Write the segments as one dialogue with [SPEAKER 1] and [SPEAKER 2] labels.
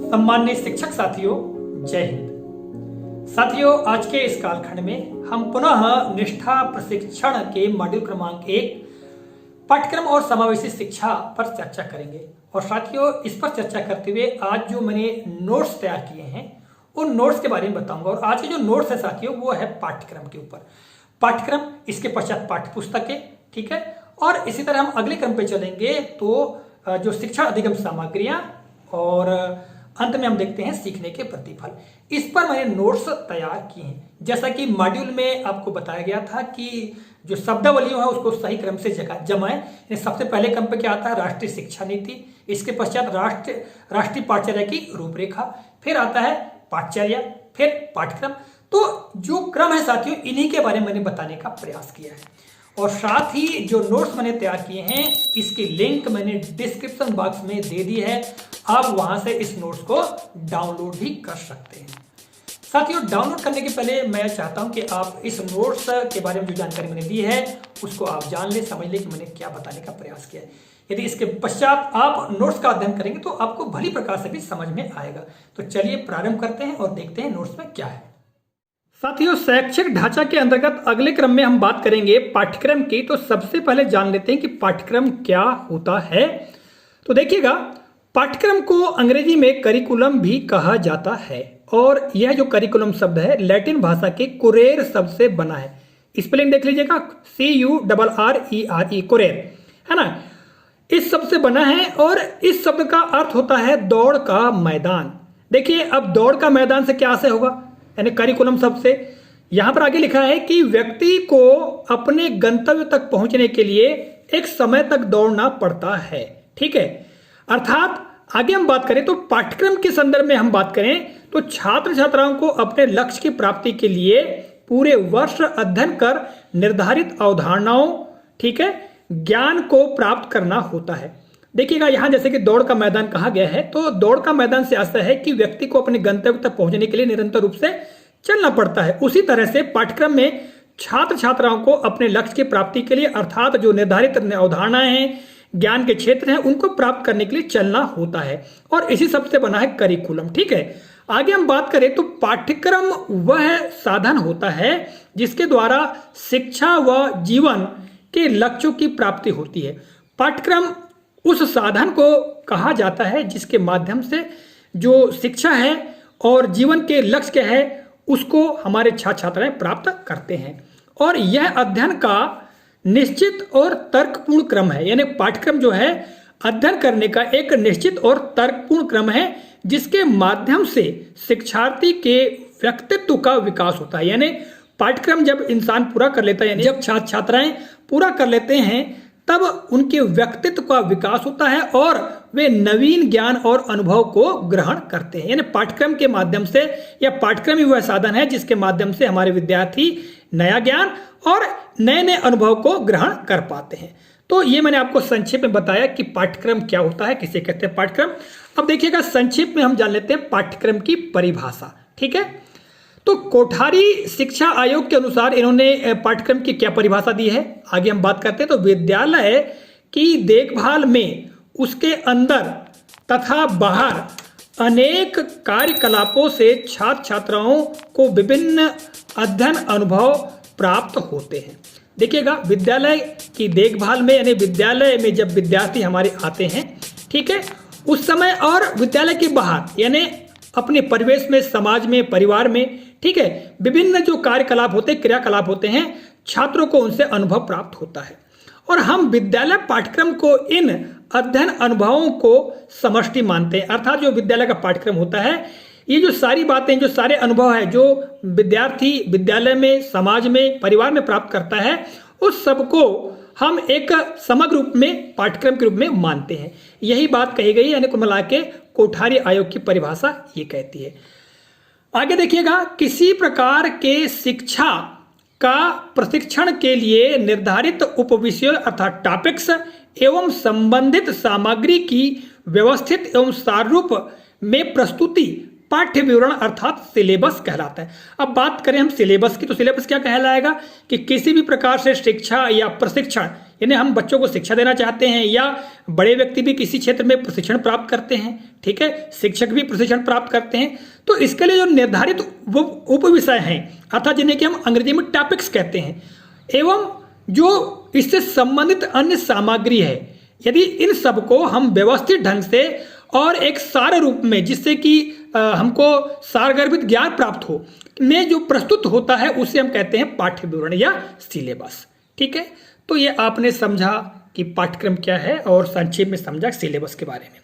[SPEAKER 1] सम्मानित शिक्षक साथियों, जय हिंद। साथियों, आज के इस कालखंड में हम पुनः निष्ठा प्रशिक्षण के मॉड्यूल क्रमांक 1 पाठ्यक्रम और समावेशी शिक्षा पर चर्चा करेंगे। और साथियों, इस पर चर्चा करते हुए आज जो मैंने नोट्स तैयार किए हैं उन नोट्स के बारे में बताऊंगा। और आज के जो नोट्स है साथियों, वो है पाठ्यक्रम के ऊपर। पाठ्यक्रम, इसके पश्चात पाठ्य पुस्तकें, ठीक है। और इसी तरह हम अगले क्रम पे चलेंगे तो जो शिक्षण अधिगम सामग्रियां और अंत में हम देखते हैं सीखने के प्रतिफल। इस पर मैंने नोट्स तैयार किए हैं। जैसा कि मॉड्यूल में आपको बताया गया था कि जो शब्दावलियों है उसको सही क्रम से जमाएं। सबसे पहले क्रम पे क्या आता है? राष्ट्रीय शिक्षा नीति, इसके पश्चात राष्ट्रीय पाठचर्या की रूपरेखा, फिर आता है पाठचर्या, फिर पाठ्यक्रम। तो जो क्रम है साथियों, इन्हीं के बारे में मैंने बताने का प्रयास किया है। और साथ ही जो नोट्स मैंने तैयार किए हैं इसकी लिंक मैंने डिस्क्रिप्शन बॉक्स में दे दी है। आप वहां से इस नोट्स को डाउनलोड भी कर सकते हैं। साथियों, डाउनलोड करने के पहले मैं चाहता हूं कि आप इस नोट्स के बारे में जो जानकारी मैंने दी है उसको आप जान ले, समझ ले कि मैंने क्या बताने का प्रयास किया है। यदि इसके पश्चात आप नोट्स का अध्ययन करेंगे तो आपको भली प्रकार से भी समझ में आएगा। तो चलिए प्रारंभ करते हैं और देखते हैं नोट्स में क्या है। साथियों, शैक्षिक ढांचा के अंतर्गत अगले क्रम में हम बात करेंगे पाठ्यक्रम की। तो सबसे पहले जान लेते हैं कि पाठ्यक्रम क्या होता है। तो देखिएगा, पाठ्यक्रम को अंग्रेजी में करिकुलम भी कहा जाता है। और यह जो करिकुलम शब्द है लैटिन भाषा के कुरेर शब्द से बना है। स्पेलिंग देख लीजिएगा, CURRERE, कुरेर, है ना। इस शब्द से बना है और इस शब्द का अर्थ होता है दौड़ का मैदान। देखिए, अब दौड़ का मैदान से क्या आशय होगा, यानी करिकुलम शब्द से। यहां पर आगे लिखा है कि व्यक्ति को अपने गंतव्य तक पहुंचने के लिए एक समय तक दौड़ना पड़ता है, ठीक है। अर्थात आगे हम बात करें तो पाठ्यक्रम के संदर्भ में हम बात करें तो छात्र छात्राओं को अपने लक्ष्य की प्राप्ति के लिए पूरे वर्ष अध्ययन कर निर्धारित अवधारणाओं, ठीक है, ज्ञान को प्राप्त करना होता है। देखिएगा, यहां जैसे कि दौड़ का मैदान कहा गया है तो दौड़ का मैदान से आशय है कि व्यक्ति को अपने गंतव्य तक पहुंचने के लिए निरंतर रूप से चलना पड़ता है। उसी तरह से पाठ्यक्रम में छात्र छात्राओं को अपने लक्ष्य की प्राप्ति के लिए अर्थात जो निर्धारित अवधारणाएं हैं, ज्ञान के क्षेत्र हैं, उनको प्राप्त करने के लिए चलना होता है। और इसी सबसे बना है करिकुलम, ठीक है। आगे हम बात करें तो पाठ्यक्रम वह साधन होता है जिसके द्वारा शिक्षा व जीवन के लक्ष्यों की प्राप्ति होती है। पाठ्यक्रम उस साधन को कहा जाता है जिसके माध्यम से जो शिक्षा है और जीवन के लक्ष्य क्या है उसको हमारे छात्र छात्राएं प्राप्त करते हैं। और यह अध्ययन का निश्चित और तर्कपूर्ण क्रम है। यानी पाठ्यक्रम जो है अध्ययन करने का एक निश्चित और तर्कपूर्ण क्रम है जिसके माध्यम से शिक्षार्थी के व्यक्तित्व का विकास होता है। यानी पाठ्यक्रम जब इंसान पूरा कर लेता है, यानी जब छात्र छात्राएं पूरा कर लेते हैं तब उनके व्यक्तित्व का विकास होता है और वे नवीन ज्ञान और अनुभव को ग्रहण करते हैं। यानी पाठ्यक्रम के माध्यम से, या पाठ्यक्रम ही वह साधन है जिसके माध्यम से हमारे विद्यार्थी नया ज्ञान और नए नए अनुभव को ग्रहण कर पाते हैं। तो ये मैंने आपको संक्षेप में बताया कि पाठ्यक्रम क्या होता है, किसे कहते हैं पाठ्यक्रम। अब देखिएगा, संक्षेप में हम जान लेते हैं पाठ्यक्रम की परिभाषा, ठीक है। तो कोठारी शिक्षा आयोग के अनुसार इन्होंने पाठ्यक्रम की क्या परिभाषा दी है, आगे हम बात करते हैं। तो विद्यालय की देखभाल में उसके अंदर तथा बाहर अनेक कार्यकलापों से छात्र छात्राओं को विभिन्न अध्ययन अनुभव प्राप्त होते हैं। देखिएगा, विद्यालय की देखभाल में यानी विद्यालय में जब विद्यार्थी हमारे आते हैं, ठीक है, उस समय और विद्यालय के बाहर यानी अपने परिवेश में, समाज में, परिवार में, ठीक है, विभिन्न जो कार्यकलाप होते हैं, क्रियाकलाप होते हैं, छात्रों को उनसे अनुभव प्राप्त होता है। और हम विद्यालय पाठ्यक्रम को इन अध्ययन अनुभवों को समष्टि मानते हैं। अर्थात जो विद्यालय का पाठ्यक्रम होता है, ये जो सारी बातें, जो सारे अनुभव है जो विद्यार्थी विद्यालय में, समाज में, परिवार में प्राप्त करता है, उस सबको हम एक समग्र रूप में पाठ्यक्रम के रूप में मानते हैं। यही बात कही गई, यानी कुल मिला के कोठारी आयोग की परिभाषा ये कहती है। आगे देखिएगा, किसी प्रकार के शिक्षा का प्रशिक्षण के लिए निर्धारित उपविषयों अर्थात टॉपिक्स एवं संबंधित सामग्री की व्यवस्थित एवं सारूप में प्रस्तुति पाठ्य विवरण अर्थात सिलेबस कहलाता है। अब बात करें हम सिलेबस की, तो सिलेबस क्या कहलाएगा कि किसी भी प्रकार से शिक्षा या प्रशिक्षण यानी हम बच्चों को शिक्षा देना चाहते हैं या बड़े व्यक्ति भी किसी क्षेत्र में प्रशिक्षण प्राप्त करते हैं, ठीक है, शिक्षक भी प्रशिक्षण प्राप्त करते हैं, तो इसके लिए जो निर्धारित उप विषय हैं अर्थात जिन्हें कि हम अंग्रेजी में टॉपिक्स कहते हैं, एवं जो इससे संबंधित अन्य सामग्री है, यदि इन सबको हम व्यवस्थित ढंग से और एक सार रूप में, जिससे कि हमको सारगर्भित ज्ञान प्राप्त हो, में जो प्रस्तुत होता है उसे हम कहते हैं पाठ्य विवरण या सिलेबस। ठीक है, तो ये आपने समझा कि पाठ्यक्रम क्या है और संक्षेप में समझा सिलेबस के बारे में।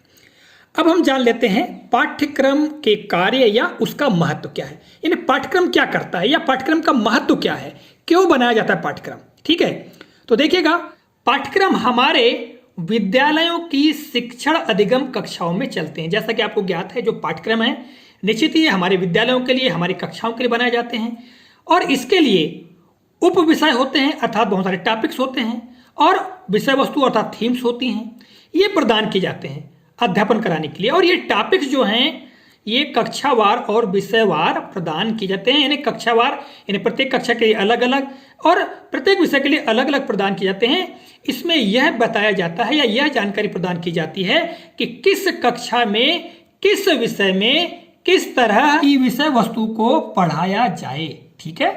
[SPEAKER 1] अब हम जान लेते हैं पाठ्यक्रम के कार्य या उसका महत्व क्या है, यानी पाठ्यक्रम क्या करता है या पाठ्यक्रम का महत्व क्या है, क्यों बनाया जाता है पाठ्यक्रम। ठीक है, तो देखिएगा, पाठ्यक्रम हमारे विद्यालयों की शिक्षण अधिगम कक्षाओं में चलते हैं। जैसा कि आपको ज्ञात है, जो पाठ्यक्रम है निश्चित ही हमारे विद्यालयों के लिए, हमारी कक्षाओं के लिए बनाए जाते हैं और इसके लिए उप विषय होते हैं अर्थात बहुत सारे टॉपिक्स होते हैं और विषय वस्तु अर्थात थीम्स होती हैं, ये प्रदान किए जाते हैं अध्यापन कराने के लिए। और ये टॉपिक्स जो हैं ये कक्षावार और विषयवार प्रदान किए जाते हैं, यानी कक्षावार यानी प्रत्येक कक्षा के लिए अलग अलग और प्रत्येक विषय के लिए अलग अलग प्रदान किए जाते हैं। इसमें यह बताया जाता है या यह जानकारी प्रदान की जाती है कि किस कक्षा में किस विषय में किस तरह की विषय वस्तु को पढ़ाया जाए। ठीक है,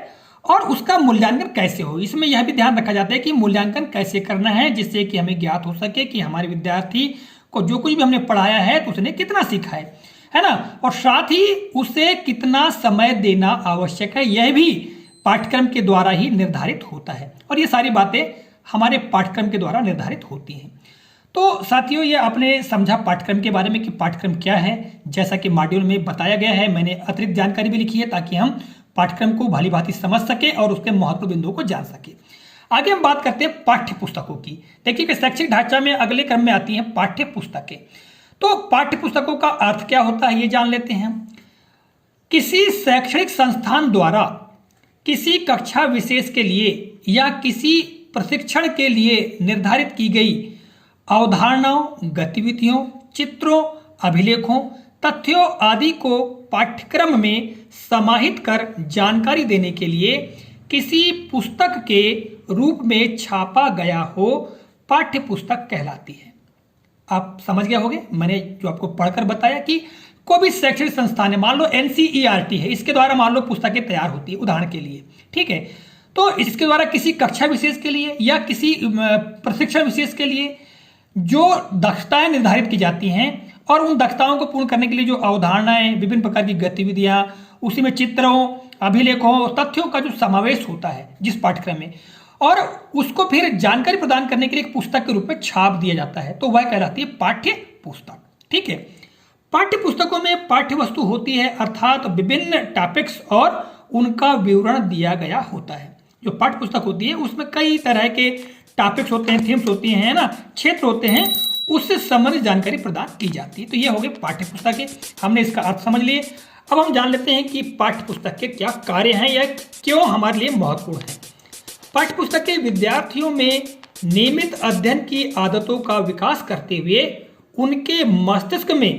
[SPEAKER 1] और उसका मूल्यांकन कैसे हो, इसमें यह भी ध्यान रखा जाता है कि मूल्यांकन कैसे करना है, जिससे कि हमें ज्ञात हो सके कि हमारे विद्यार्थी को जो कुछ भी हमने पढ़ाया है तो उसने कितना सीखा है ना, और साथ ही उसे कितना समय देना आवश्यक है, यह भी पाठ्यक्रम के द्वारा ही निर्धारित होता है। और ये सारी बातें हमारे पाठ्यक्रम के द्वारा निर्धारित होती हैं। तो साथियों, ये आपने समझा पाठ्यक्रम के बारे में कि पाठ्यक्रम क्या है। जैसा कि मॉड्यूल में बताया गया है, मैंने अतिरिक्त जानकारी भी लिखी है ताकि हम पाठ्यक्रम को भली भांति समझ सके और उसके महत्व बिंदुओं को जान सके। आगे हम बात करते हैं पाठ्य पुस्तकों की। देखिए कि शैक्षिक ढांचा में अगले क्रम में आती हैं पाठ्य पुस्तकें। तो पाठ्य पुस्तकों का अर्थ क्या होता है ये जान लेते हैं। किसी शैक्षणिक संस्थान द्वारा किसी कक्षा विशेष के लिए या किसी प्रशिक्षण के लिए निर्धारित की गई अवधारणाओं, गतिविधियों, चित्रों, अभिलेखों, तथ्यों आदि को पाठ्यक्रम में समाहित कर जानकारी देने के लिए किसी पुस्तक के रूप में छापा गया हो, पाठ्य पुस्तक कहलाती है। आप समझ गए होंगे, मैंने जो आपको पढ़कर बताया कि कोई भी शैक्षणिक संस्थान है, मान लो NCERT है, इसके द्वारा मान लो पुस्तकें तैयार होती है उदाहरण के लिए। ठीक है, तो इसके द्वारा किसी कक्षा विशेष के लिए या किसी प्रशिक्षण विशेष के लिए जो दक्षताएं निर्धारित की जाती हैं और उन दक्षताओं को पूर्ण करने के लिए जो अवधारणाएं, विभिन्न प्रकार की गतिविधियां, उसी में चित्रों, अभिलेखों, तथ्यों का जो समावेश होता है जिस पाठ्यक्रम में, और उसको फिर जानकारी प्रदान करने के लिए एक पुस्तक के रूप में छाप दिया जाता है, तो वह कहलाती है पाठ्य पुस्तक। ठीक है, पाठ्य पुस्तकों में पाठ्य वस्तु होती है अर्थात विभिन्न टॉपिक्स और उनका विवरण दिया गया होता है। जो पाठ्य पुस्तक होती है उसमें कई तरह के टॉपिक्स होते हैं, थीम्स होती हैं ना, क्षेत्र होते हैं, उससे संबंधित जानकारी प्रदान की जाती है। तो ये हो गई पाठ्य पुस्तकें, हमने इसका अर्थ समझ लिए। अब हम जान लेते हैं कि पाठ्य पुस्तक के क्या कार्य हैं या क्यों हमारे लिए महत्वपूर्ण है। पाठ्य पुस्तकें विद्यार्थियों में नियमित अध्ययन की आदतों का विकास करते हुए उनके मस्तिष्क में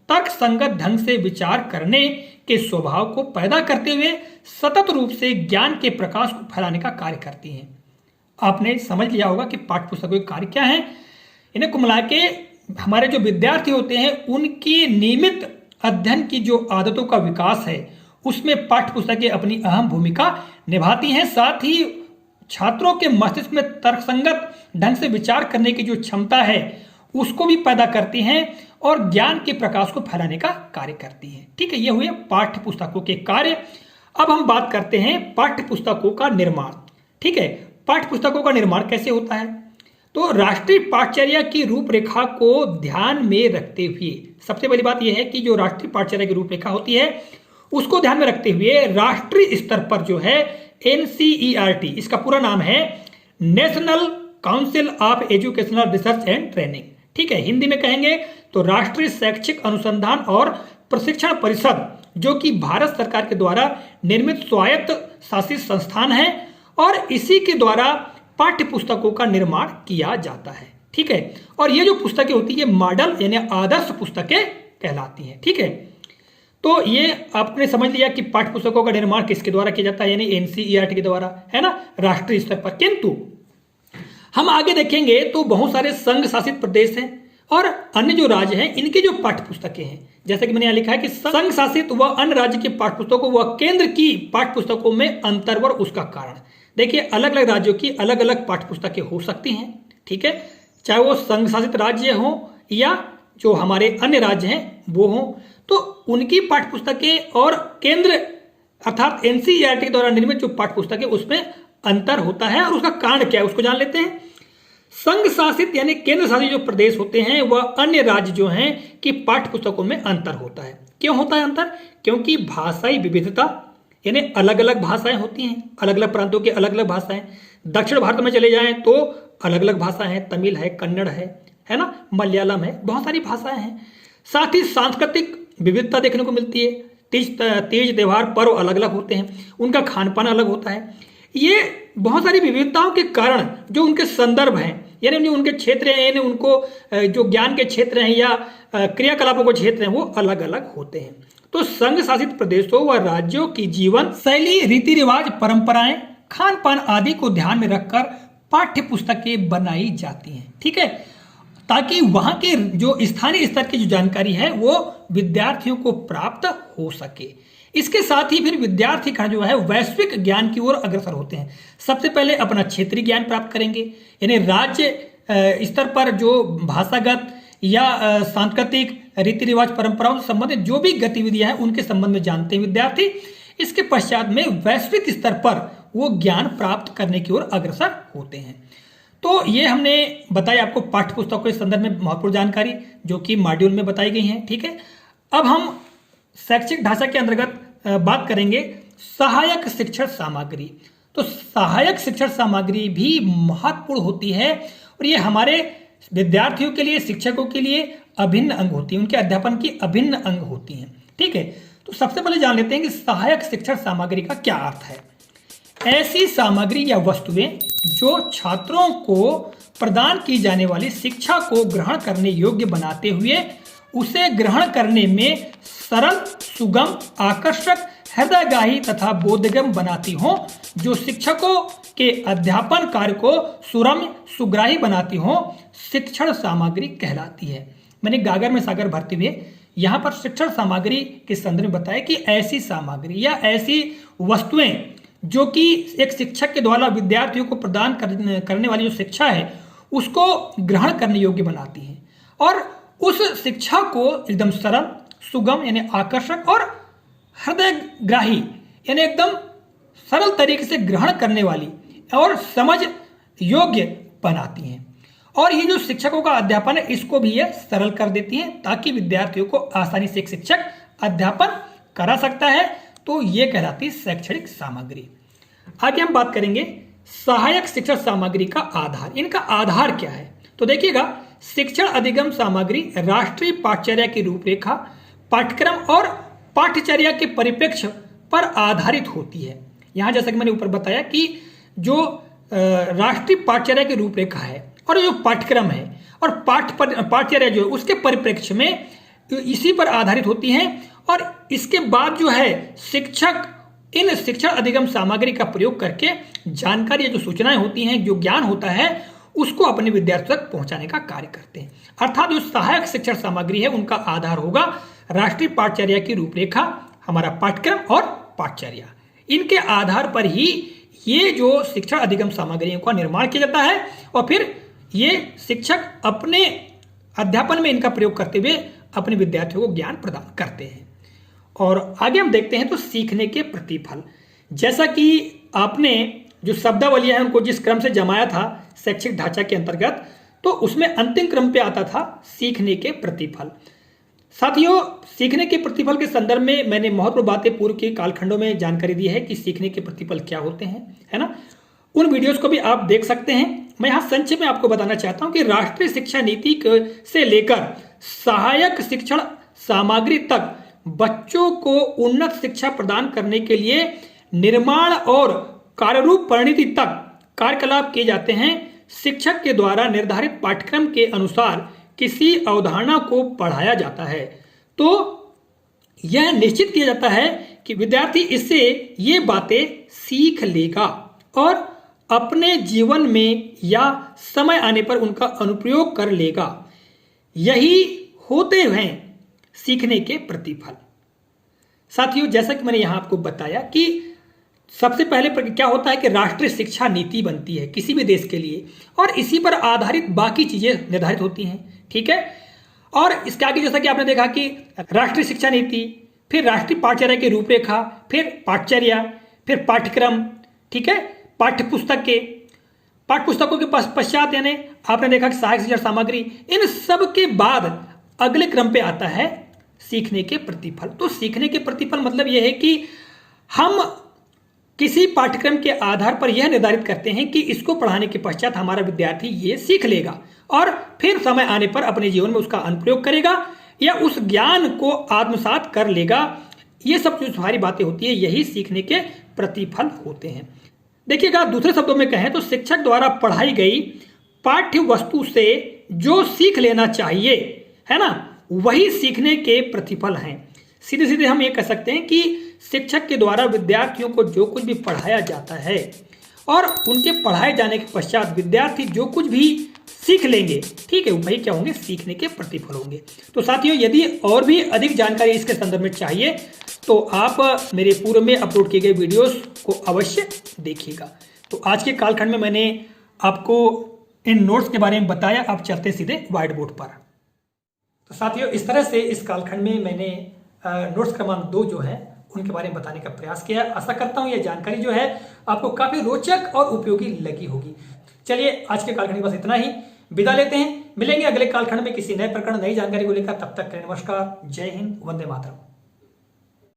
[SPEAKER 1] तर्क संगत ढंग से विचार करने के स्वभाव को पैदा करते हुए सतत रूप से ज्ञान के प्रकाश को फैलाने का कार्य करती हैं। आपने समझ लिया होगा कि पाठ्य पुस्तकों के कार्य क्या हैं। इन्हें कुल मिला के हमारे जो विद्यार्थी होते हैं उनकी नियमित अध्ययन की जो आदतों का विकास है उसमें पाठ्य पुस्तकें अपनी अहम भूमिका निभाती हैं। साथ ही छात्रों के मस्तिष्क में तर्कसंगत ढंग से विचार करने की जो क्षमता है उसको भी पैदा करती हैं और ज्ञान के प्रकाश को फैलाने का कार्य करती हैं। ठीक है, ये हुए पाठ्य पुस्तकों के कार्य। अब हम बात करते हैं पाठ्य पुस्तकों का निर्माण। ठीक है, पाठ्य पुस्तकों का निर्माण कैसे होता है, तो राष्ट्रीय पाठचर्या की रूपरेखा को ध्यान में रखते हुए, सबसे पहली बात यह है कि जो राष्ट्रीय पाठचर्या की रूपरेखा होती है उसको ध्यान में रखते हुए राष्ट्रीय स्तर पर जो है NCERT, इसका पूरा नाम है national council of educational research and training. ठीक है, हिंदी में कहेंगे तो राष्ट्रीय शैक्षिक अनुसंधान और प्रशिक्षण परिषद, जो कि भारत सरकार के द्वारा निर्मित स्वायत्त शासित संस्थान है और इसी के द्वारा पाठ्य पुस्तकों का निर्माण किया जाता है। ठीक है, और ये जो पुस्तकें होती है मॉडल यानी आदर्श पुस्तकें कहलाती हैं। ठीक है, तो ये आपने समझ लिया कि पाठ्य पुस्तकों का निर्माण किसके द्वारा किया जाता है, यानी NCERT के द्वारा, है ना, राष्ट्रीय स्तर पर। किंतु हम आगे देखेंगे तो बहुत सारे संघ शासित प्रदेश हैं और अन्य जो राज्य हैं इनके जो पाठ्य पुस्तकें हैं, जैसे कि मैंने यहाँ लिखा है कि संघ शासित व अन्य राज्य की पाठ्य पुस्तकों व केंद्र की पाठ्य पुस्तकों में अंतर व उसका कारण। देखिए अलग अलग राज्यों की अलग अलग पाठ्य पुस्तकें हो सकती हैं, ठीक है, चाहे वो संघ शासित राज्य हो या जो हमारे अन्य राज्य हैं वो हो, तो उनकी पाठ्य पुस्तकें और केंद्र अर्थात एनसीईआरटी द्वारा निर्मित जो पाठ्य पुस्तक है उसमें अंतर होता है और उसका कारण क्या है उसको जान लेते हैं। संघ शासित यानी केंद्र शासित जो प्रदेश होते हैं वह अन्य राज्य जो हैं कि पाठ्य पुस्तकों में अंतर होता है। क्यों होता है अंतर? क्योंकि भाषाई विविधता यानी अलग अलग भाषाएं होती हैं, अलग अलग प्रांतों की अलग अलग भाषाएं। दक्षिण भारत में चले जाएं तो अलग अलग भाषा है, तमिल है, कन्नड़ है ना, मलयालम है, बहुत सारी भाषाएं हैं। साथ ही सांस्कृतिक विविधता देखने को मिलती है। तीज त्योहार पर्व अलग अलग होते हैं, उनका खान पान अलग होता है। ये बहुत सारी विविधताओं के कारण जो उनके संदर्भ हैं यानी उनके क्षेत्र हैं, यानी उनको जो ज्ञान के क्षेत्र हैं या क्रियाकलापों के क्षेत्र हैं वो अलग अलग होते हैं। तो संघ शासित प्रदेशों व राज्यों की जीवन शैली, रीति रिवाज, परंपराएं, खान पान आदि को ध्यान में रखकर पाठ्य पुस्तकें बनाई जाती हैं, ठीक है, ताकि वहां के जो स्थानीय स्तर की जो जानकारी है वो विद्यार्थियों को प्राप्त हो सके। इसके साथ ही फिर विद्यार्थी का जो है वैश्विक ज्ञान की ओर अग्रसर होते हैं। सबसे पहले अपना क्षेत्रीय ज्ञान प्राप्त करेंगे, यानी राज्य स्तर पर जो भाषागत या सांस्कृतिक रीति रिवाज परंपराओं से संबंधित जो भी गतिविधियां हैं उनके संबंध में जानते हैं विद्यार्थी। इसके पश्चात में वैश्विक स्तर पर वो ज्ञान प्राप्त करने की ओर अग्रसर होते हैं। तो ये हमने बताया आपको पाठ्य पुस्तकों के संदर्भ में महत्वपूर्ण जानकारी जो कि मॉड्यूल में बताई गई है, ठीक है। अब हम शैक्षिक ढांचा के अंतर्गत बात करेंगे सहायक शिक्षण सामग्री। तो सहायक शिक्षण सामग्री भी महत्वपूर्ण होती है और ये हमारे विद्यार्थियों के लिए, शिक्षकों के लिए अभिन्न अंग होती है, उनके अध्यापन की अभिन्न अंग होती हैं, ठीक है। तो सबसे पहले जान लेते हैं कि सहायक शिक्षण सामग्री का क्या अर्थ है। ऐसी सामग्री या वस्तुएं जो छात्रों को प्रदान की जाने वाली शिक्षा को ग्रहण करने योग्य बनाते हुए उसे ग्रहण करने में सरल, सुगम, आकर्षक, हृदयग्राही तथा बोधगम्य बनाती हो, जो शिक्षकों के अध्यापन कार्य को सुरम्य, सुग्राही बनाती हो, शिक्षण सामग्री कहलाती है। मैंने गागर में सागर भरते हुए यहाँ पर शिक्षण सामग्री के संदर्भ में बताया कि ऐसी सामग्री या ऐसी वस्तुएं जो कि एक शिक्षक के द्वारा विद्यार्थियों को प्रदान करने वाली जो शिक्षा है उसको ग्रहण करने योग्य बनाती है और उस शिक्षा को एकदम सरल, सुगम यानी आकर्षक और हृदयग्राही यानी एकदम सरल तरीके से ग्रहण करने वाली और समझ योग्य बनाती हैं। और ये जो शिक्षकों का अध्यापन है इसको भी ये सरल कर देती हैं ताकि विद्यार्थियों को आसानी से एक शिक्षक अध्यापन करा सकता है। तो ये कहलाती है शैक्षणिक सामग्री। आगे हम बात करेंगे सहायक शिक्षण सामग्री का आधार। इनका आधार क्या है? तो देखिएगा, शिक्षण अधिगम सामग्री राष्ट्रीय पाठ्यचर्या की रूपरेखा, पाठ्यक्रम और पाठ्यचर्या के परिप्रेक्ष्य पर आधारित होती है। यहां जैसा कि मैंने ऊपर बताया कि जो राष्ट्रीय पाठ्यचर्या की रूपरेखा है और जो पाठ्यक्रम है और पाठ्यचर्या जो है उसके परिप्रेक्ष्य में इसी पर आधारित होती हैं। और इसके बाद जो है शिक्षक इन शिक्षण अधिगम सामग्री का प्रयोग करके जानकारी, जो सूचनाएं होती हैं, जो ज्ञान होता है उसको अपने विद्यार्थियों तक पहुंचाने का कार्य करते हैं। अर्थात जो सहायक शिक्षण सामग्री है उनका आधार होगा राष्ट्रीय पाठ्यचर्या की रूपरेखा, हमारा पाठ्यक्रम और पाठ्यचर्या। इनके आधार पर ही ये जो शिक्षण अधिगम सामग्रियों का निर्माण किया जाता है और फिर ये शिक्षक अपने अध्यापन में इनका प्रयोग करते हुए अपने विद्यार्थियों को ज्ञान प्रदान करते हैं। और आगे हम देखते हैं तो सीखने के प्रतिफल। जैसा कि आपने जो शब्दावलियां हैं उनको जिस क्रम से जमाया था शैक्षिक ढांचा के अंतर्गत, तो उसमें अंतिम क्रम पे आता था सीखने के प्रतिफल। साथियों, सीखने के प्रतिफल के संदर्भ में मैंने महत्वपूर्ण बातें पूर्व के कालखंडों में जानकारी दी है कि सीखने के प्रतिफल क्या होते हैं, है ना। उन वीडियोस को भी आप देख सकते हैं। मैं यहाँ संक्षेप में आपको बताना चाहता हूँ कि राष्ट्रीय शिक्षा नीति से लेकर सहायक शिक्षण सामग्री तक बच्चों को उन्नत शिक्षा प्रदान करने के लिए निर्माण और कार्यरूप परिणति तक कार्यकलाप किए जाते हैं। शिक्षक के द्वारा निर्धारित पाठ्यक्रम के अनुसार किसी अवधारणा को पढ़ाया जाता है तो यह निश्चित किया जाता है कि विद्यार्थी इससे ये बातें सीख लेगा और अपने जीवन में या समय आने पर उनका अनुप्रयोग कर लेगा। यही होते हैं सीखने के प्रतिफल। साथियों, जैसा कि मैंने यहां आपको बताया कि सबसे पहले क्या होता है कि राष्ट्रीय शिक्षा नीति बनती है किसी भी देश के लिए, और इसी पर आधारित बाकी चीजें निर्धारित होती हैं। ठीक है, और इसके आगे जैसा कि आपने देखा कि राष्ट्रीय शिक्षा नीति, फिर राष्ट्रीय पाठचर्या की रूपरेखा, फिर पाठचर्या, फिर पाठ्यक्रम, ठीक है, पाठ्यपुस्तकों के पश्चात यानी आपने देखा कि सहायक शिक्षण सामग्री, इन सब के बाद अगले क्रम पे आता है सीखने के प्रतिफल। तो सीखने के प्रतिफल मतलब यह है कि हम किसी पाठ्यक्रम के आधार पर यह निर्धारित करते हैं कि इसको पढ़ाने के पश्चात हमारा विद्यार्थी ये सीख लेगा और फिर समय आने पर अपने जीवन में उसका अनुप्रयोग करेगा या उस ज्ञान को आत्मसात कर लेगा। ये सब जो सारी बातें होती है यही सीखने के प्रतिफल होते हैं। देखिएगा, दूसरे शब्दों में कहें तो शिक्षक द्वारा पढ़ाई गई पाठ्य वस्तु से जो सीख लेना चाहिए, है ना, वही सीखने के प्रतिफल हैं। सीधे सीधे हम ये कह सकते हैं कि शिक्षक के द्वारा विद्यार्थियों को जो कुछ भी पढ़ाया जाता है और उनके पढ़ाए जाने के पश्चात विद्यार्थी जो कुछ भी सीख लेंगे, ठीक है, वही क्या होंगे, सीखने के प्रतिफल होंगे। तो साथियों, यदि और भी अधिक जानकारी इसके संदर्भ में चाहिए तो आप मेरे पूर्व में अपलोड किए गए वीडियोस को अवश्य देखिएगा। तो आज के कालखंड में मैंने आपको इन नोट्स के बारे में बताया। अब चलते सीधे व्हाइट बोर्ड पर। तो साथियों, इस तरह से इस कालखंड में मैंने नोट्स क्रमांक 2 जो है उनके बारे में बताने का प्रयास किया। आशा करता हूं यह जानकारी जो है आपको काफी रोचक और उपयोगी लगी होगी। चलिए, आज के कालखंड में बस इतना ही, विदा लेते हैं। मिलेंगे अगले कालखंड में किसी नए प्रकरण, नई जानकारी को लेकर। तब तक के लिए नमस्कार, जय हिंद, वंदे मातरम।